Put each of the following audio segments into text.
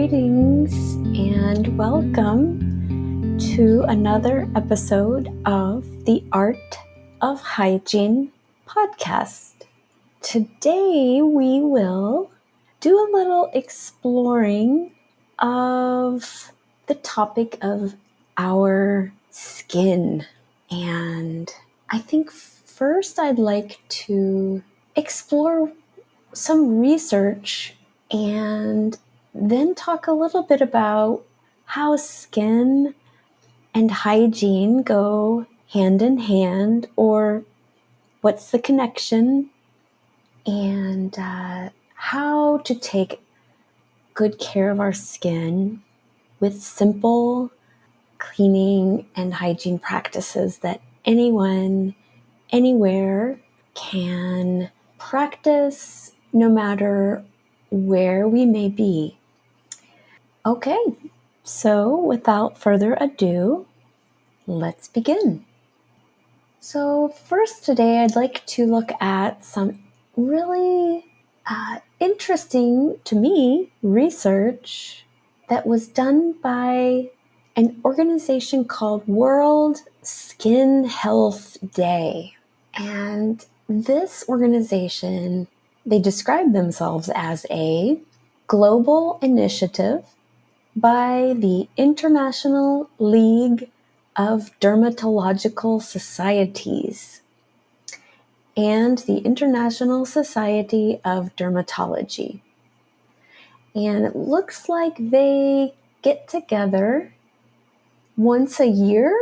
Greetings and welcome to another episode of the Art of Hygiene podcast. Today we will do a little exploring of the topic of our skin. And I think first I'd like to explore some research and then talk a little bit about how skin and hygiene go hand in hand, or what's the connection, and how to take good care of our skin with simple cleaning and hygiene practices that anyone, anywhere can practice, no matter where we may be. Okay, so without further ado, let's begin. So first today, I'd like to look at some really interesting, to me, research that was done by an organization called World Skin Health Day. And this organization, they describe themselves as a global initiative by the International League of Dermatological Societies and the International Society of Dermatology. And it looks like they get together once a year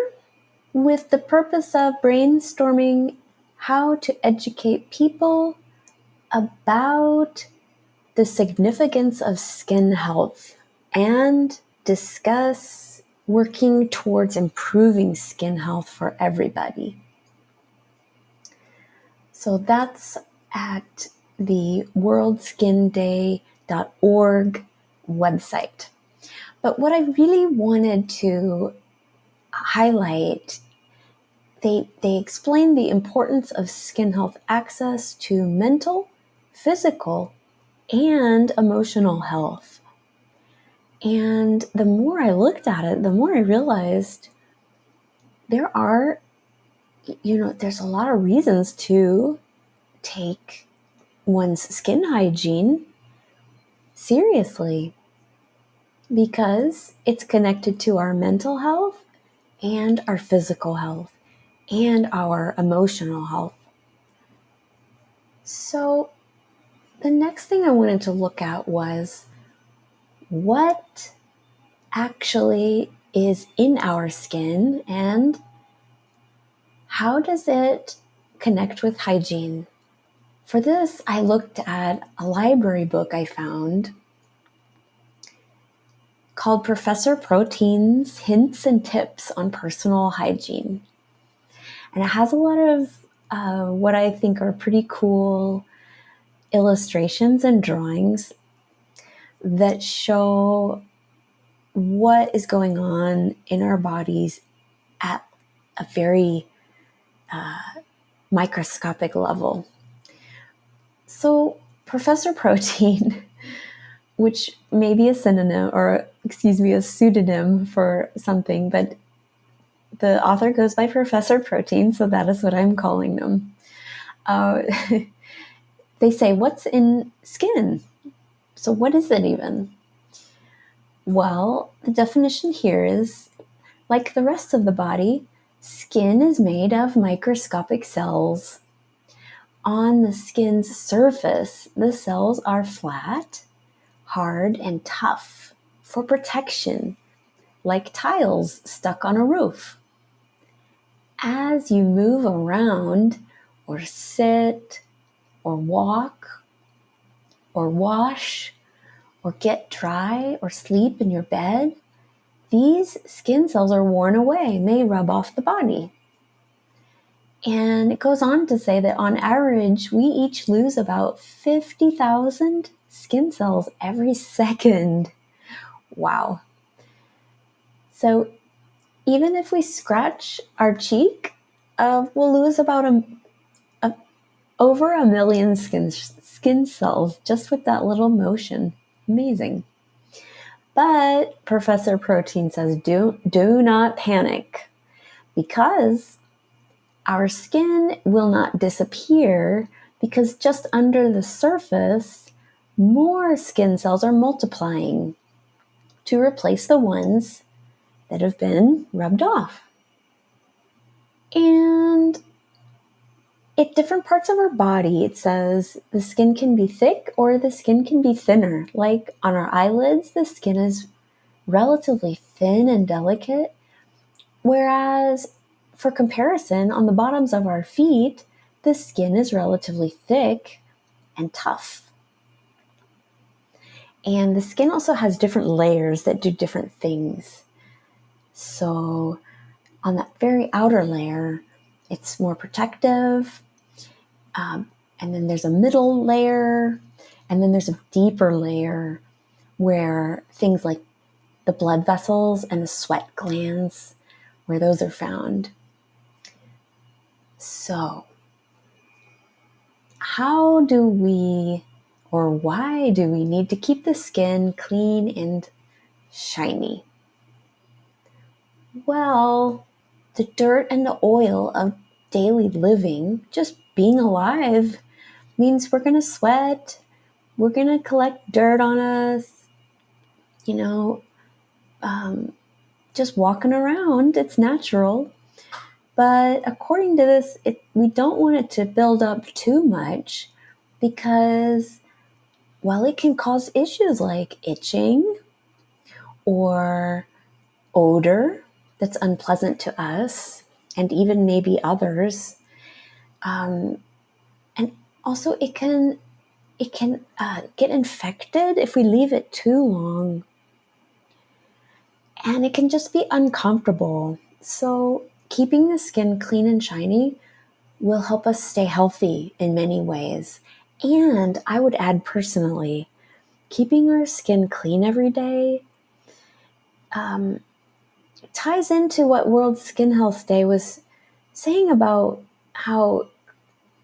with the purpose of brainstorming how to educate people about the significance of skin health and discuss working towards improving skin health for everybody. So that's at the worldskinday.org website. But what I really wanted to highlight, they explain the importance of skin health access to mental, physical, and emotional health. And the more I looked at it, the more I realized there's a lot of reasons to take one's skin hygiene seriously, because it's connected to our mental health and our physical health and our emotional health. So the next thing I wanted to look at was what actually is in our skin and how does it connect with hygiene. For this, I looked at a library book I found called Professor Protein's Hints and Tips on Personal Hygiene. And it has a lot of what I think are pretty cool illustrations and drawings that show what is going on in our bodies at a very microscopic level. So Professor Protein, which may be a synonym a pseudonym for something, but the author goes by Professor Protein, so that is what I'm calling them. They say, what's in skin? So what is it even? Well, the definition here is, like the rest of the body, skin is made of microscopic cells. On the skin's surface, the cells are flat, hard, and tough for protection, like tiles stuck on a roof. As you move around, or sit, or walk, or wash, or get dry, or sleep in your bed, these skin cells are worn away and they rub off the body. And it goes on to say that on average, we each lose about 50,000 skin cells every second. Wow. So even if we scratch our cheek, we'll lose about over 1 million skin cells just with that little motion. Amazing. But Professor Protein says do not panic, because our skin will not disappear, because just under the surface, more skin cells are multiplying to replace the ones that have been rubbed off. And at different parts of our body, it says the skin can be thick or the skin can be thinner. Like on our eyelids, the skin is relatively thin and delicate, whereas for comparison, on the bottoms of our feet, the skin is relatively thick and tough. And the skin also has different layers that do different things. So on that very outer layer, it's more protective. And then there's a middle layer, and then there's a deeper layer where things like the blood vessels and the sweat glands, where those are found. So how do we, or why do we need to keep the skin clean and shiny? Well, the dirt and the oil of daily living, just being alive, means we're going to sweat, we're going to collect dirt on us, just walking around. It's natural. But according to this, we don't want it to build up too much, because, well, it can cause issues like itching or odor that's unpleasant to us and even maybe others. And also it can get infected if we leave it too long. And it can just be uncomfortable. So keeping the skin clean and shiny will help us stay healthy in many ways. And I would add personally, keeping our skin clean every day ties into what World Skin Health Day was saying about how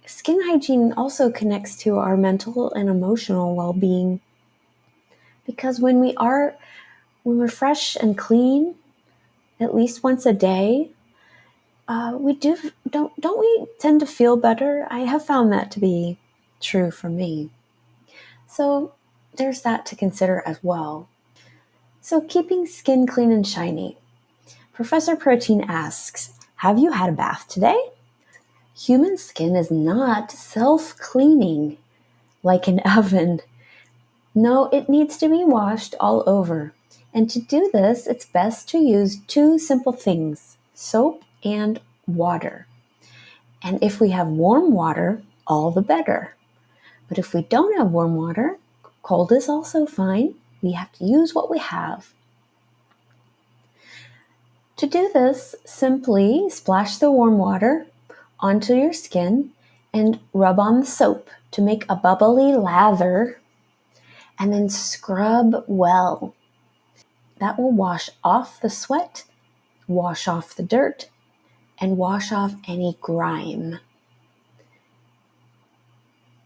skin hygiene also connects to our mental and emotional well-being. Because when we're fresh and clean, at least once a day, don't we tend to feel better? I have found that to be true for me. So there's that to consider as well. So keeping skin clean and shiny. Professor Protein asks, have you had a bath today? Human skin is not self-cleaning like an oven. No, it needs to be washed all over. And to do this, it's best to use two simple things, soap and water. And if we have warm water, all the better. But if we don't have warm water, cold is also fine. We have to use what we have. To do this, simply splash the warm water onto your skin and rub on the soap to make a bubbly lather, and then scrub well. That will wash off the sweat, wash off the dirt, and wash off any grime.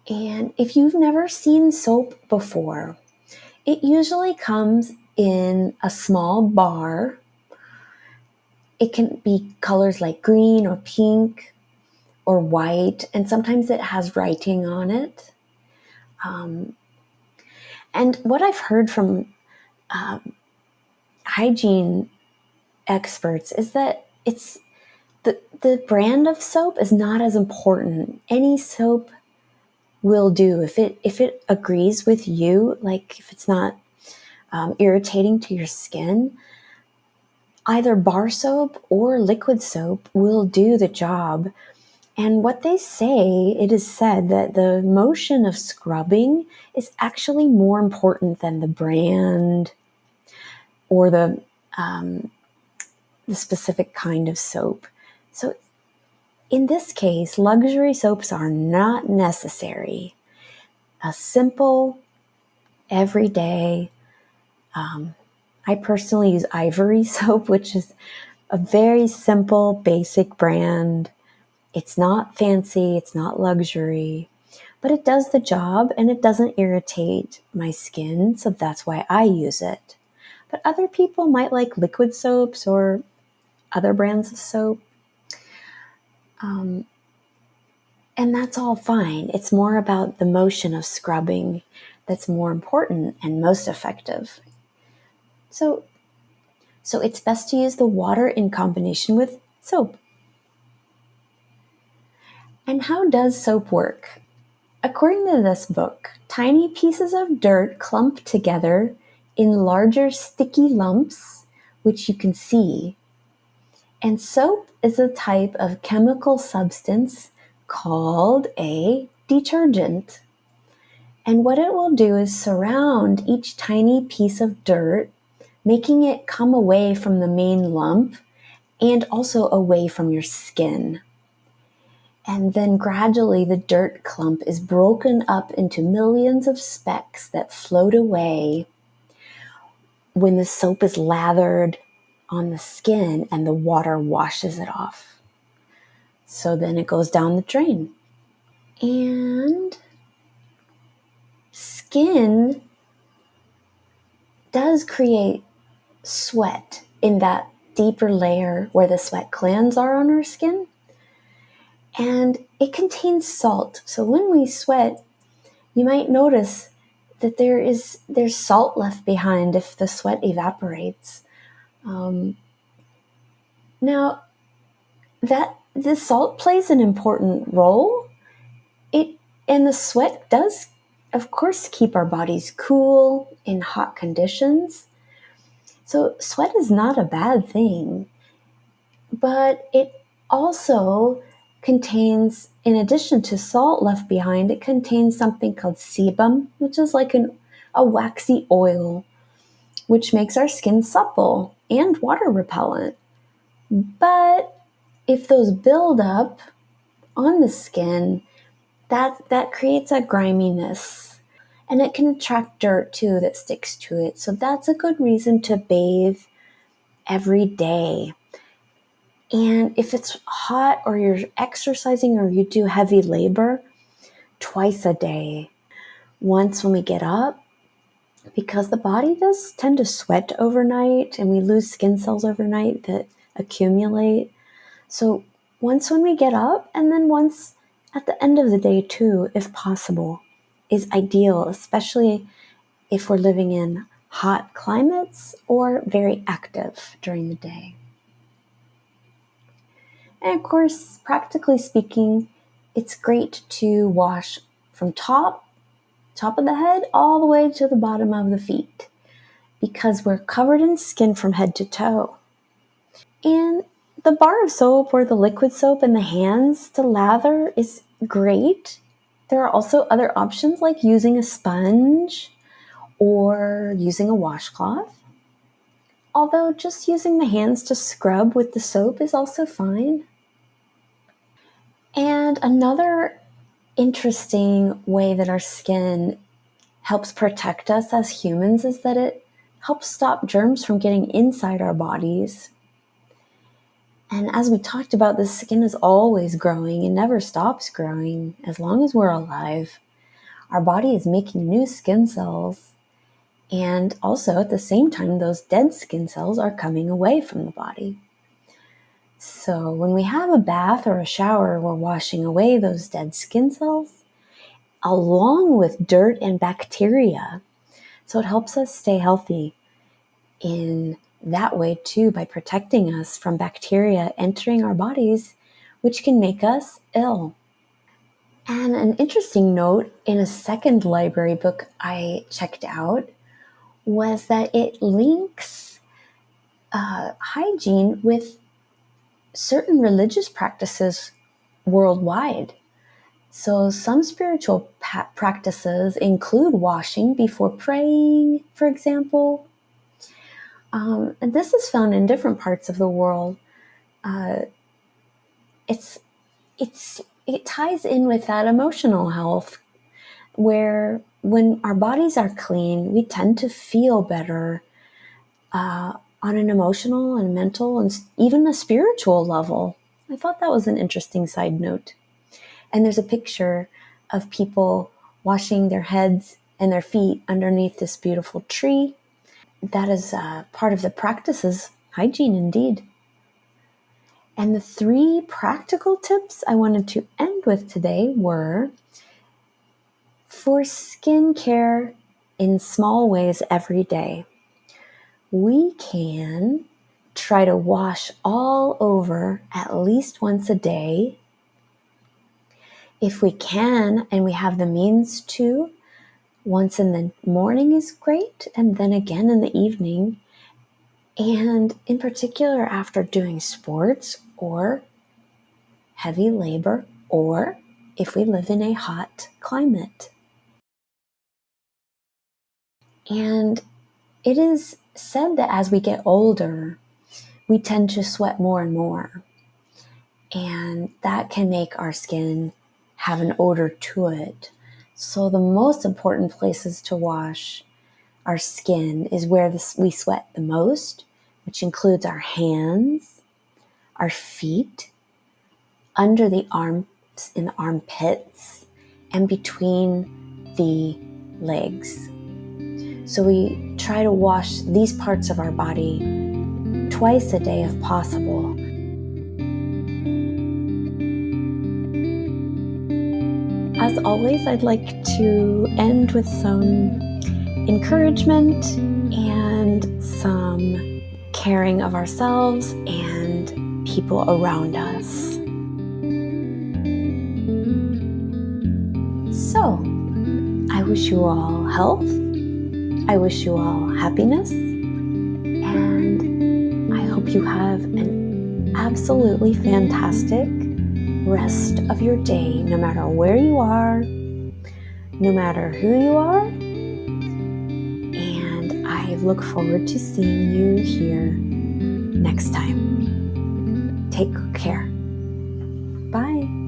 And if you've never seen soap before, it usually comes in a small bar. It can be colors like green or pink or white, and sometimes it has writing on it. And what I've heard from hygiene experts is that it's the brand of soap is not as important. Any soap will do if it agrees with you, like if it's not irritating to your skin. Either bar soap or liquid soap will do the job. And what they say, it is said that the motion of scrubbing is actually more important than the brand or the specific kind of soap. So in this case, luxury soaps are not necessary. A simple, everyday, I personally use Ivory soap, which is a very simple, basic brand. It's not fancy, it's not luxury, but it does the job and it doesn't irritate my skin, so that's why I use it. but other people might like liquid soaps or other brands of soap. And that's all fine. It's more about the motion of scrubbing that's more important and most effective. So it's best to use the water in combination with soap. And how does soap work? According to this book, tiny pieces of dirt clump together in larger sticky lumps, which you can see. And soap is a type of chemical substance called a detergent. And what it will do is surround each tiny piece of dirt, making it come away from the main lump and also away from your skin. And then gradually the dirt clump is broken up into millions of specks that float away when the soap is lathered on the skin and the water washes it off. So then it goes down the drain. And skin does create sweat in that deeper layer where the sweat glands are on our skin. And it contains salt. So when we sweat, you might notice that there's salt left behind if the sweat evaporates. Now, that the salt plays an important role. And the sweat does, of course, keep our bodies cool in hot conditions. So sweat is not a bad thing, but it also contains, in addition to salt left behind, it contains something called sebum, which is like a waxy oil, which makes our skin supple and water repellent. But if those build up on the skin, that creates a griminess, and it can attract dirt too that sticks to it. So that's a good reason to bathe every day. And if it's hot or you're exercising or you do heavy labor, twice a day. Once when we get up, because the body does tend to sweat overnight and we lose skin cells overnight that accumulate. So once when we get up, and then once at the end of the day too, if possible, is ideal, especially if we're living in hot climates or very active during the day. And of course, practically speaking, it's great to wash from top of the head all the way to the bottom of the feet, because we're covered in skin from head to toe. And the bar of soap or the liquid soap in the hands to lather is great. There are also other options like using a sponge or using a washcloth. Although just using the hands to scrub with the soap is also fine. And another interesting way that our skin helps protect us as humans is that it helps stop germs from getting inside our bodies. And as we talked about, the skin is always growing and never stops growing as long as we're alive. Our body is making new skin cells. And also at the same time, those dead skin cells are coming away from the body. So when we have a bath or a shower, we're washing away those dead skin cells along with dirt and bacteria. So it helps us stay healthy in that way too, by protecting us from bacteria entering our bodies, which can make us ill. And an interesting note in a second library book I checked out was that it links hygiene with certain religious practices worldwide. So some spiritual practices include washing before praying, for example. And this is found in different parts of the world. It ties in with that emotional health, where when our bodies are clean, we tend to feel better on an emotional and mental and even a spiritual level. I thought that was an interesting side note. And there's a picture of people washing their heads and their feet underneath this beautiful tree. that is part of the practices, hygiene indeed. And the 3 practical tips I wanted to end with today were for skincare in small ways every day. We can try to wash all over at least once a day. If we can and we have the means to, once in the morning is great, and then again in the evening. And in particular, after doing sports or heavy labor, or if we live in a hot climate. And it is said that as we get older, we tend to sweat more and more. And that can make our skin have an odor to it. So the most important places to wash our skin is where we sweat the most, which includes our hands, our feet, under the arms, in the armpits, and between the legs. So we try to wash these parts of our body twice a day if possible. As always, I'd like to end with some encouragement and some caring of ourselves and people around us. So, I wish you all health. I wish you all happiness. And I hope you have an absolutely fantastic rest of your day, no matter where you are, no matter who you are. And I look forward to seeing you here next time. Take care. Bye.